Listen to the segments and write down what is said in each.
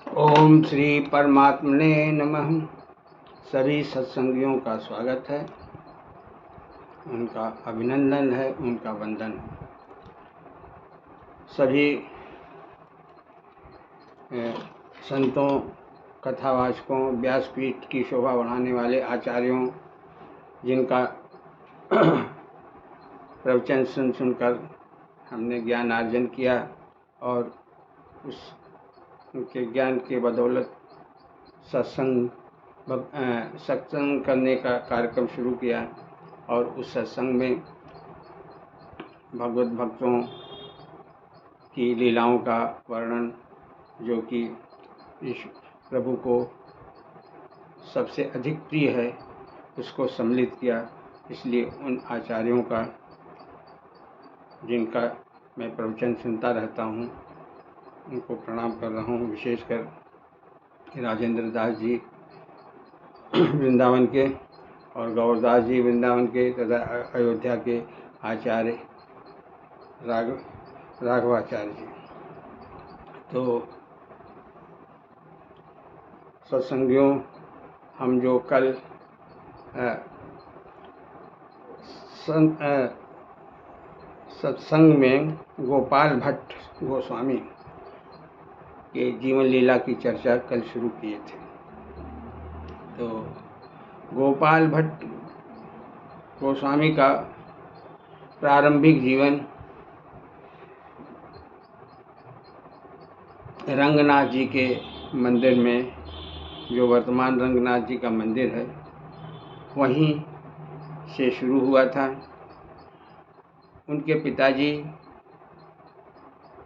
ओम श्री परमात्मने नमः। सभी सत्संगियों का स्वागत है, उनका अभिनंदन है, उनका वंदन है। सभी संतों, कथावाचकों, व्यासपीठ की शोभा बढ़ाने वाले आचार्यों, जिनका प्रवचन सुनकर हमने ज्ञान अर्जन किया और उनके ज्ञान के बदौलत सत्संग करने का कार्यक्रम शुरू किया और उस सत्संग में भगवत भक्तों की लीलाओं का वर्णन, जो कि इस प्रभु को सबसे अधिक प्रिय है, उसको सम्मिलित किया। इसलिए उन आचार्यों का, जिनका मैं प्रवचन सुनता रहता हूँ, उनको प्रणाम कर रहा हूँ। विशेषकर राजेंद्र दास जी वृंदावन के और गौरदास जी वृंदावन के तथा अयोध्या के आचार्य राघवाचार्य जी। तो सत्संगियों, हम जो कल सत्संग में गोपाल भट्ट गोस्वामी के जीवन लीला की चर्चा कल शुरू किए थे। तो गोपाल भट्ट गोस्वामी का प्रारंभिक जीवन रंगनाथ जी के मंदिर में, जो वर्तमान रंगनाथ जी का मंदिर है, वहीं से शुरू हुआ था। उनके पिताजी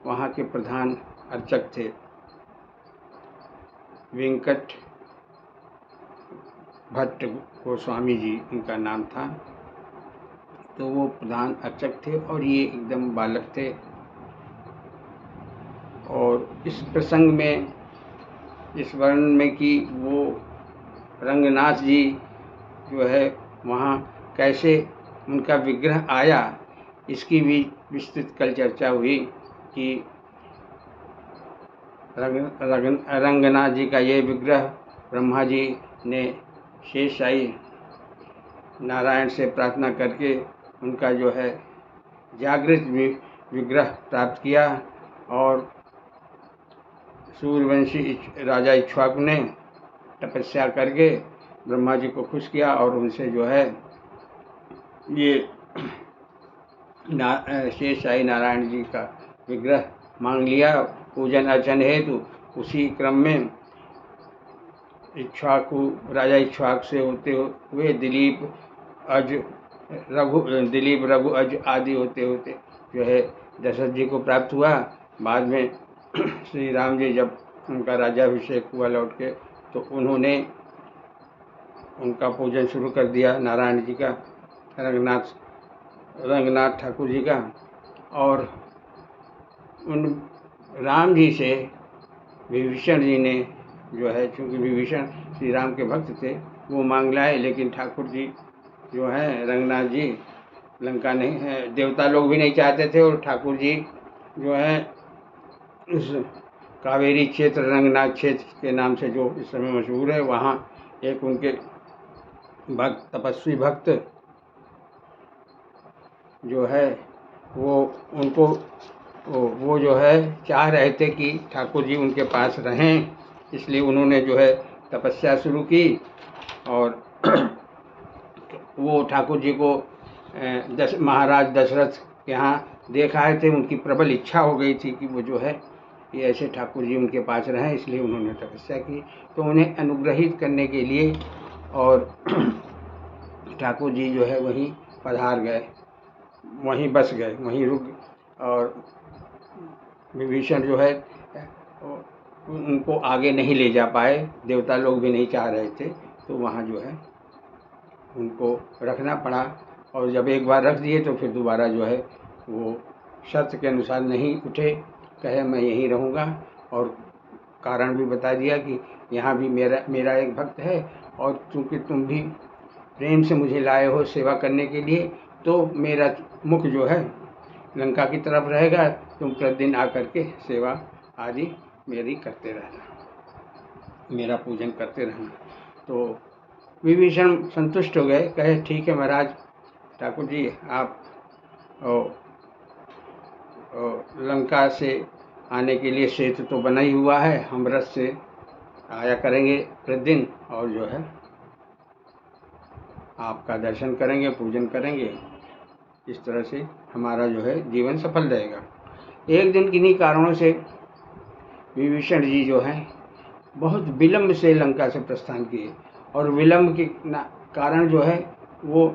वहाँ के प्रधान अर्चक थे, वेंकट भट्ट गोस्वामी जी उनका नाम था। तो वो प्रधान अर्चक थे और ये एकदम बालक थे। और इस प्रसंग में इस वर्णन में कि वो रंगनाथ जी जो है वहाँ कैसे उनका विग्रह आया, इसकी भी विस्तृत कल चर्चा हुई कि रंगनाथ जी का ये विग्रह ब्रह्मा जी ने शेषशाही नारायण से प्रार्थना करके उनका जो है जागृत विग्रह प्राप्त किया। और सूर्यवंशी राजा इक्ष्वाकु ने तपस्या करके ब्रह्मा जी को खुश किया और उनसे जो है ये शेषशाही नारायण जी का विग्रह मांग लिया पूजन अर्चन हेतु। उसी क्रम में राजा इक्ष्वाकु से होते हुए दिलीप रघु अज आदि होते होते जो है दशरथ जी को प्राप्त हुआ। बाद में श्री राम जी जब उनका राज्याभिषेक हुआ लौट के, तो उन्होंने उनका पूजन शुरू कर दिया, नारायण जी का, रंगनाथ ठाकुर जी का। और उन राम जी से विभीषण जी ने जो है, चूँकि विभीषण श्री राम के भक्त थे, वो मांग लाए, लेकिन ठाकुर जी जो है रंगनाथ जी लंका नहीं है, देवता लोग भी नहीं चाहते थे। और ठाकुर जी जो है उस कावेरी क्षेत्र, रंगनाथ क्षेत्र के नाम से जो इस समय मशहूर है, वहाँ एक उनके भक्त, तपस्वी भक्त जो है वो जो है चाह रहे थे कि ठाकुर जी उनके पास रहें। इसलिए उन्होंने जो है तपस्या शुरू की और वो ठाकुर जी को महाराज दशरथ के यहाँ देख आए थे। उनकी प्रबल इच्छा हो गई थी कि वो जो है ये ऐसे ठाकुर जी उनके पास रहें, इसलिए उन्होंने तपस्या की। तो उन्हें अनुग्रहित करने के लिए और ठाकुर जी जो है वहीं पधार गए, वहीं बस गए, वहीं रुक। और विभीषण जो है उनको आगे नहीं ले जा पाए, देवता लोग भी नहीं चाह रहे थे, तो वहाँ जो है उनको रखना पड़ा। और जब एक बार रख दिए तो फिर दोबारा जो है वो शर्त के अनुसार नहीं उठे, कहे मैं यहीं रहूँगा। और कारण भी बता दिया कि यहाँ भी मेरा एक भक्त है, और चूँकि तुम भी प्रेम से मुझे लाए हो सेवा करने के लिए, तो मेरा मुख जो है लंका की तरफ रहेगा, तुम प्रतिदिन आकर के सेवा आदि मेरी करते रहना। मेरा पूजन करते रहना। तो विभीषण संतुष्ट हो गए, कहे ठीक है महाराज, ठाकुर जी आप लंका से आने के लिए सेतु तो बना ही हुआ है, हम रथ से आया करेंगे प्रतिदिन और जो है आपका दर्शन करेंगे, पूजन करेंगे, इस तरह से हमारा जो है जीवन सफल रहेगा। एक दिन किन्हीं कारणों से विभीषण जी जो हैं बहुत विलंब से लंका से प्रस्थान किए और विलंब के कारण जो है वो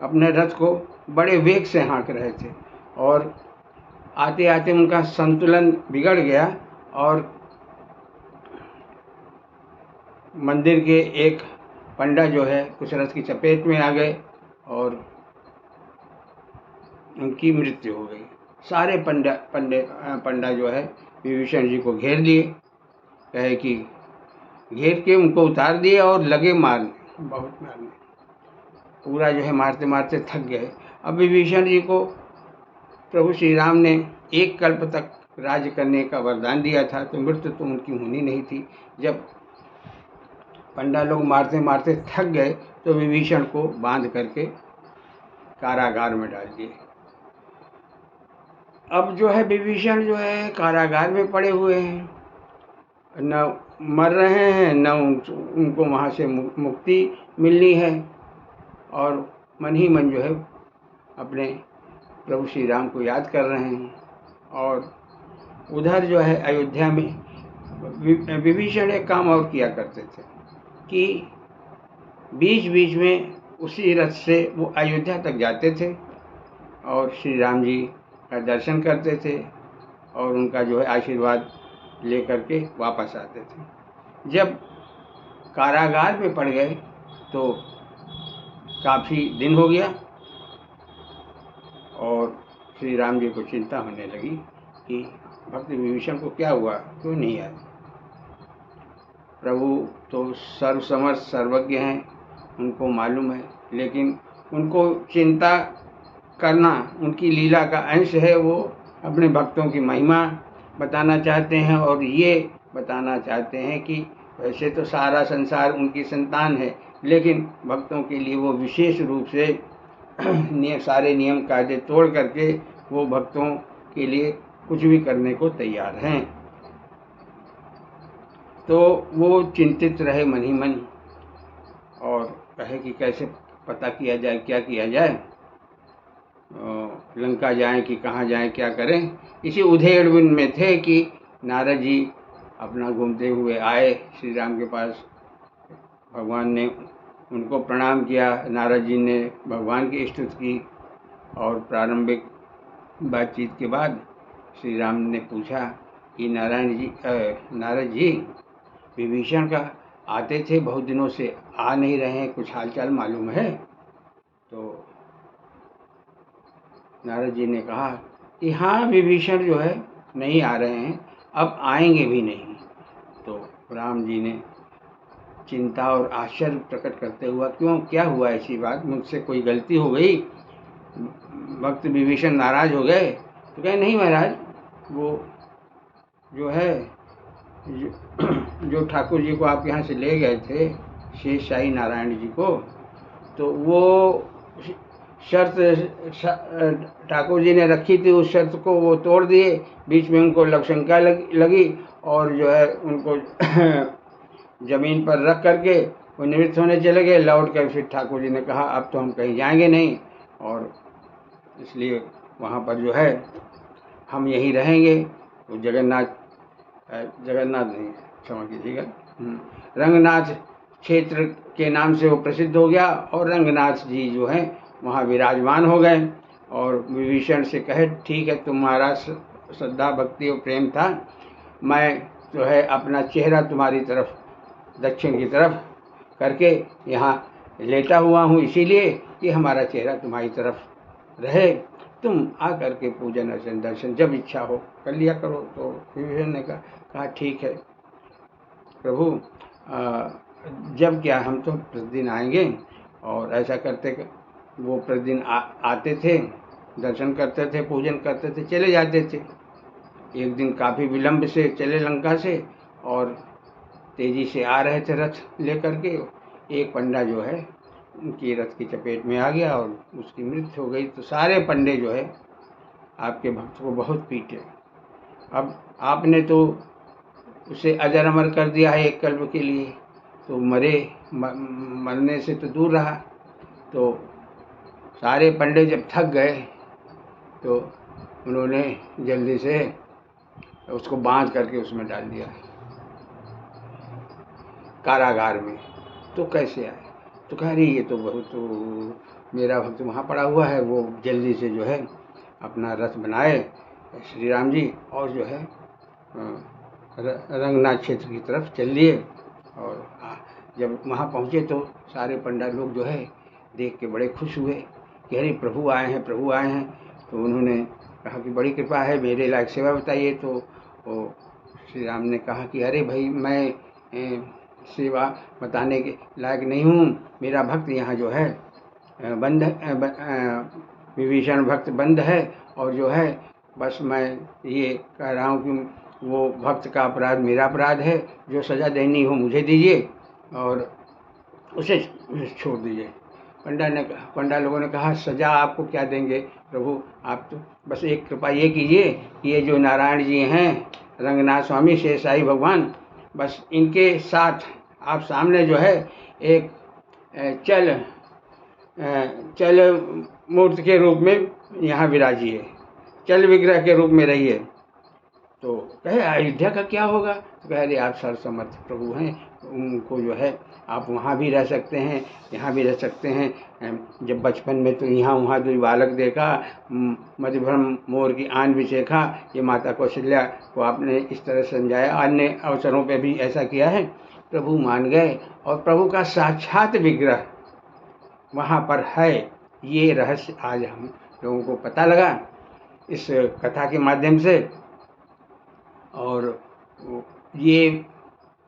अपने रथ को बड़े वेग से हाँक रहे थे और आते आते उनका संतुलन बिगड़ गया और मंदिर के एक पंडा जो है उस रथ की चपेट में आ गए और उनकी मृत्यु हो गई। सारे पंडा जो है विभीषण जी को घेर लिए, कहे कि घेर के उनको उतार दिए और लगे मारने, बहुत मारने, पूरा जो है मारते मारते थक गए। अब विभीषण जी को प्रभु श्री राम ने एक कल्प तक राज्य करने का वरदान दिया था, तो मृत्यु तो उनकी होनी नहीं थी। जब पंडा लोग मारते मारते थक गए तो विभीषण को बांध करके कारागार में डाल दिए। अब जो है विभीषण जो है कारागार में पड़े हुए हैं, न मर रहे हैं न उनको वहाँ से मुक्ति मिलनी है और मन ही मन जो है अपने प्रभु श्री राम को याद कर रहे हैं। और उधर जो है अयोध्या में विभीषण एक काम और किया करते थे कि बीच बीच में उसी रथ से वो अयोध्या तक जाते थे और श्री राम जी का दर्शन करते थे और उनका जो है आशीर्वाद लेकर के वापस आते थे। जब कारागार में पड़ गए तो काफ़ी दिन हो गया और श्री राम जी को चिंता होने लगी कि भक्त विभीषण को क्या हुआ, क्यों नहीं आए। प्रभु तो सर्वसमर्थ सर्वज्ञ हैं, उनको मालूम है, लेकिन उनको चिंता करना उनकी लीला का अंश है। वो अपने भक्तों की महिमा बताना चाहते हैं और ये बताना चाहते हैं कि वैसे तो सारा संसार उनकी संतान है, लेकिन भक्तों के लिए वो विशेष रूप से सारे नियम कायदे तोड़ करके वो भक्तों के लिए कुछ भी करने को तैयार हैं। तो वो चिंतित रहे मन ही मन और कहे कि कैसे पता किया जाए, क्या किया जाए, लंका जाएं कि कहाँ जाएं, क्या करें। इसी उधेड़बुन में थे कि नारद जी अपना घूमते हुए आए श्री राम के पास। भगवान ने उनको प्रणाम किया, नारद जी ने भगवान की स्तुति की और प्रारंभिक बातचीत के बाद श्री राम ने पूछा कि नारद जी विभीषण का आते थे, बहुत दिनों से आ नहीं रहे हैं, कुछ हालचाल मालूम है। तो नारद जी ने कहा कि हाँ विभीषण जो है नहीं आ रहे हैं, अब आएंगे भी नहीं। तो राम जी ने चिंता और आश्चर्य प्रकट करते हुआ, क्यों, क्या हुआ, ऐसी बात, मुझसे कोई गलती हो गई, भक्त विभीषण नाराज हो गए। तो कहे नहीं महाराज, वो जो है जो ठाकुर जी को आप यहाँ से ले गए थे, शेष शाही नारायण जी को, तो वो शर्त ठाकुर जी ने रखी थी, उस शर्त को वो तोड़ दिए। बीच में उनको लवशंका लगी और जो है उनको जमीन पर रख करके वो निवृत्त होने चले गए। लौट कर फिर ठाकुर जी ने कहा अब तो हम कहीं जाएंगे नहीं और इसलिए वहाँ पर जो है हम यहीं रहेंगे। तो जगन्नाथ नहीं, क्षमा कीजिएगा, रंगनाथ क्षेत्र के नाम से वो प्रसिद्ध हो गया और रंगनाथ जी जो हैं वहाँ विराजमान हो गए और विभीषण से कहे ठीक है, तुम्हारा श्रद्धा भक्ति और प्रेम था, मैं जो है अपना चेहरा तुम्हारी तरफ दक्षिण की तरफ करके यहाँ लेटा हुआ हूँ, इसीलिए कि हमारा चेहरा तुम्हारी तरफ रहे, तुम आ करके पूजन अर्चन दर्शन जब इच्छा हो कर लिया करो। तो विभीषण ने कहा ठीक है प्रभु, जब क्या, हम तो प्रतिदिन आएंगे। और ऐसा करते वो प्रतिदिन आते थे, दर्शन करते थे, पूजन करते थे, चले जाते थे। एक दिन काफ़ी विलंब से चले लंका से और तेज़ी से आ रहे थे रथ लेकर के, एक पंडा जो है उनकी रथ की चपेट में आ गया और उसकी मृत्यु हो गई। तो सारे पंडे जो है आपके भक्त को बहुत पीटे। अब आपने तो उसे अजर अमर कर दिया है एक कल्प के लिए, तो मरने से तो दूर रहा। तो सारे पंडे जब थक गए तो उन्होंने जल्दी से उसको बांध करके उसमें डाल दिया कारागार में। तो कैसे आए? तो कह रही ये तो मेरा भक्त वहाँ पड़ा हुआ है, वो जल्दी से जो है अपना रथ बनाए श्री राम जी और जो है रंगनाथ क्षेत्र की तरफ चल दिए। और जब वहाँ पहुँचे तो सारे पंडा लोग जो है देख के बड़े खुश हुए कि अरे प्रभु आए हैं, प्रभु आए हैं। तो उन्होंने कहा कि बड़ी कृपा है, मेरे लायक सेवा बताइए। तो वो श्री राम ने कहा कि अरे भाई मैं सेवा बताने के लायक नहीं हूँ, मेरा भक्त यहाँ जो है बंद विभीषण भक्त बंद है, और जो है बस मैं ये कह रहा हूँ कि वो भक्त का अपराध मेरा अपराध है, जो सज़ा देनी हो मुझे दीजिए और उसे छोड़ दीजिए। पंडा लोगों ने कहा सज़ा आपको क्या देंगे प्रभु, आप तो बस एक कृपा ये कीजिए कि ये जो नारायण जी हैं रंगनाथ स्वामी शेषशाही भगवान, बस इनके साथ आप सामने जो है एक चल मूर्ति के रूप में यहाँ विराजिए, चल विग्रह के रूप में रहिए। तो कहे अयोध्या का क्या होगा? तो कह रहे आप सर्वसमर्थ प्रभु हैं, उनको जो है आप वहाँ भी रह सकते हैं, यहाँ भी रह सकते हैं। जब बचपन में तो यहाँ वहाँ दुई बालक देखा, मधुभ्रम मोर की आन भी चेखा, ये माता कौशल्या को आपने इस तरह समझाया। अन्य अवसरों पे भी ऐसा किया है। प्रभु मान गए और प्रभु का साक्षात विग्रह वहाँ पर है। ये रहस्य आज हम लोगों को पता लगा इस कथा के माध्यम से। और ये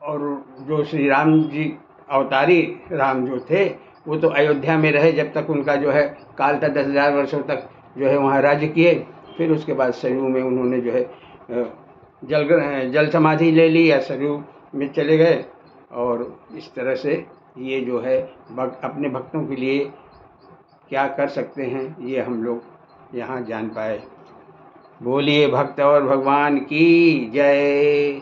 और जो श्री राम जी अवतारी राम जो थे वो तो अयोध्या में रहे जब तक उनका जो है काल था, 10,000 वर्षों तक जो है वहाँ राज्य किए। फिर उसके बाद सरयू में उन्होंने जो है जल समाधि ले ली या सरयू में चले गए। और इस तरह से ये जो है अपने भक्तों के लिए क्या कर सकते हैं ये हम लोग यहाँ जान पाए। बोलिए भक्त और भगवान की जय।